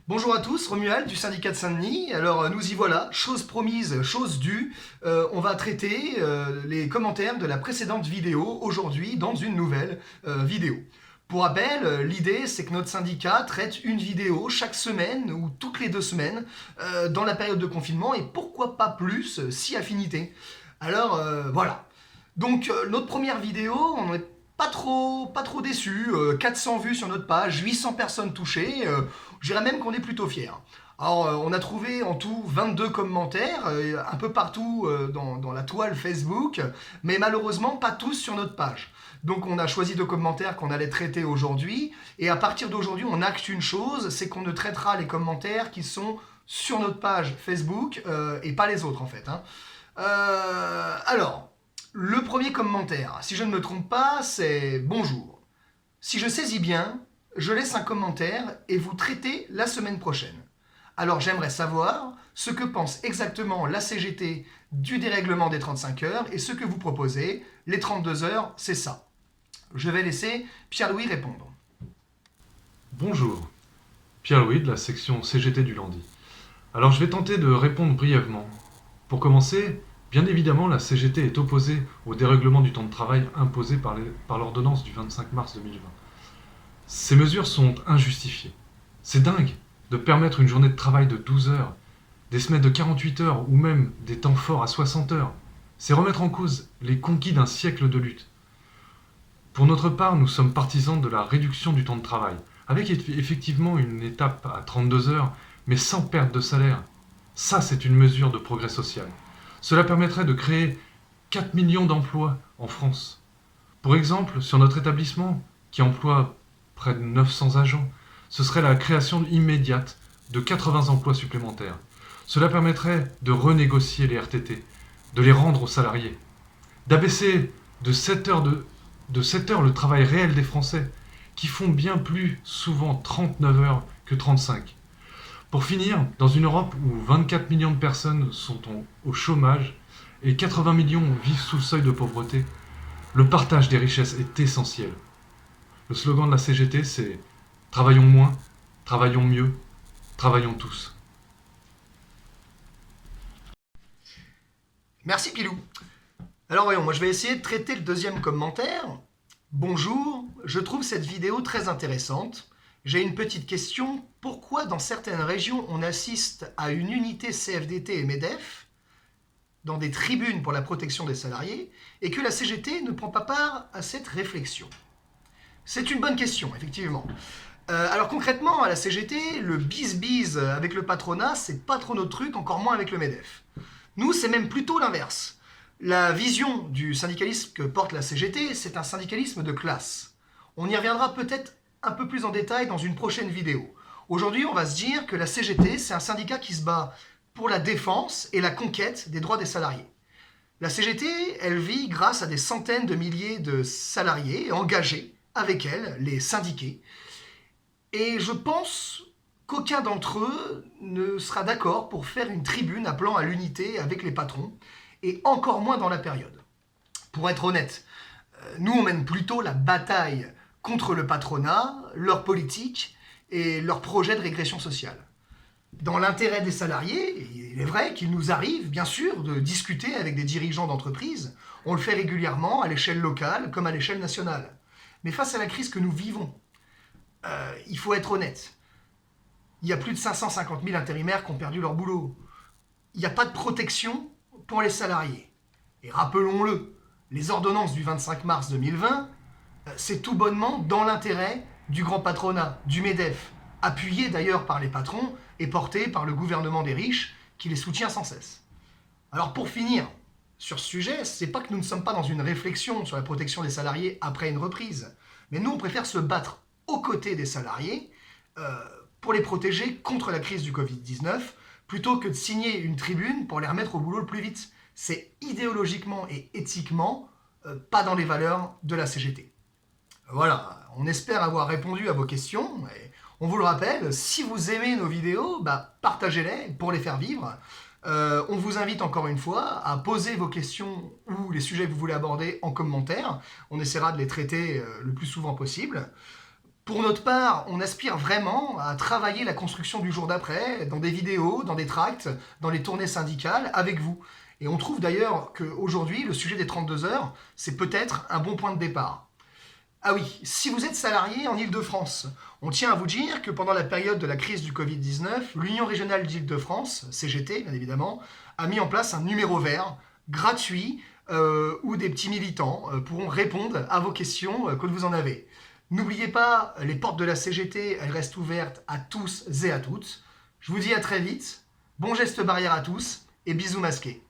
Bonjour à tous, Romuald du syndicat de Saint-Denis. Alors nous y voilà, chose promise, chose due. On va traiter les commentaires de la précédente vidéo aujourd'hui dans une nouvelle vidéo. Pour rappel, l'idée c'est que notre syndicat traite une vidéo chaque semaine ou toutes les 2 semaines dans la période de confinement et pourquoi pas plus si affinité. Alors voilà. Donc notre première vidéo, on n'est pas trop déçus. 400 vues sur notre page, 800 personnes touchées. Je dirais même qu'on est plutôt fiers. Alors, on a trouvé en tout 22 commentaires, un peu partout dans la toile Facebook, mais malheureusement pas tous sur notre page. Donc on a choisi 2 commentaires qu'on allait traiter aujourd'hui, et à partir d'aujourd'hui, on acte une chose, c'est qu'on ne traitera les commentaires qui sont sur notre page Facebook, et pas les autres en fait, hein. Alors, le premier commentaire, si je ne me trompe pas, c'est «Bonjour. Si je saisis bien, je laisse un commentaire et vous traitez la semaine prochaine. Alors j'aimerais savoir ce que pense exactement la CGT du dérèglement des 35 heures et ce que vous proposez. Les 32 heures, c'est ça.» Je vais laisser Pierre-Louis répondre. Bonjour, Pierre-Louis de la section CGT du Landy. Alors je vais tenter de répondre brièvement. Pour commencer, bien évidemment la CGT est opposée au dérèglement du temps de travail imposé par l'ordonnance du 25 mars 2020. Ces mesures sont injustifiées. C'est dingue de permettre une journée de travail de 12 heures, des semaines de 48 heures ou même des temps forts à 60 heures. C'est remettre en cause les conquis d'un siècle de lutte. Pour notre part, nous sommes partisans de la réduction du temps de travail, avec effectivement une étape à 32 heures, mais sans perte de salaire. Ça, c'est une mesure de progrès social. Cela permettrait de créer 4 millions d'emplois en France. Pour exemple, sur notre établissement, qui emploie près de 900 agents, ce serait la création immédiate de 80 emplois supplémentaires. Cela permettrait de renégocier les RTT, de les rendre aux salariés, d'abaisser de 7 heures le travail réel des Français, qui font bien plus souvent 39 heures que 35. Pour finir, dans une Europe où 24 millions de personnes sont au chômage et 80 millions vivent sous le seuil de pauvreté, le partage des richesses est essentiel. Le slogan de la CGT, c'est « Travaillons moins, travaillons mieux, travaillons tous ». Merci Pilou. Alors voyons, moi je vais essayer de traiter le deuxième commentaire. Bonjour, je trouve cette vidéo très intéressante. J'ai une petite question. Pourquoi dans certaines régions on assiste à une unité CFDT et MEDEF dans des tribunes pour la protection des salariés et que la CGT ne prend pas part à cette réflexion? C'est une bonne question, effectivement. Alors concrètement, à la CGT, le bis-bis avec le patronat, c'est pas trop notre truc, encore moins avec le MEDEF. Nous, c'est même plutôt l'inverse. La vision du syndicalisme que porte la CGT, c'est un syndicalisme de classe. On y reviendra peut-être un peu plus en détail dans une prochaine vidéo. Aujourd'hui, on va se dire que la CGT, c'est un syndicat qui se bat pour la défense et la conquête des droits des salariés. La CGT, elle vit grâce à des centaines de milliers de salariés engagés avec elle, les syndiqués. Et je pense qu'aucun d'entre eux ne sera d'accord pour faire une tribune appelant à l'unité avec les patrons, et encore moins dans la période. Pour être honnête, nous on mène plutôt la bataille contre le patronat, leur politique et leur projet de régression sociale. Dans l'intérêt des salariés, il est vrai qu'il nous arrive, bien sûr, de discuter avec des dirigeants d'entreprise. On le fait régulièrement à l'échelle locale comme à l'échelle nationale. Mais face à la crise que nous vivons, il faut être honnête. Il y a plus de 550 000 intérimaires qui ont perdu leur boulot. Il n'y a pas de protection pour les salariés. Et rappelons-le, les ordonnances du 25 mars 2020, c'est tout bonnement dans l'intérêt du grand patronat, du MEDEF, appuyé d'ailleurs par les patrons et porté par le gouvernement des riches qui les soutient sans cesse. Alors pour finir sur ce sujet, c'est pas que nous ne sommes pas dans une réflexion sur la protection des salariés après une reprise, mais nous on préfère se battre aux côtés des salariés pour les protéger contre la crise du Covid-19 plutôt que de signer une tribune pour les remettre au boulot le plus vite. C'est idéologiquement et éthiquement pas dans les valeurs de la CGT. Voilà, on espère avoir répondu à vos questions. Et on vous le rappelle, si vous aimez nos vidéos, partagez-les pour les faire vivre. On vous invite encore une fois à poser vos questions ou les sujets que vous voulez aborder en commentaire. On essaiera de les traiter le plus souvent possible. Pour notre part, on aspire vraiment à travailler la construction du jour d'après, dans des vidéos, dans des tracts, dans les tournées syndicales, avec vous. Et on trouve d'ailleurs qu'aujourd'hui, le sujet des 32 heures, c'est peut-être un bon point de départ. Ah oui, si vous êtes salarié en Île-de-France, on tient à vous dire que pendant la période de la crise du Covid-19, l'Union régionale d'Île-de-France, CGT bien évidemment, a mis en place un numéro vert gratuit où des petits militants pourront répondre à vos questions quand vous en avez. N'oubliez pas, les portes de la CGT, elles restent ouvertes à tous et à toutes. Je vous dis à très vite, bon geste barrière à tous et bisous masqués.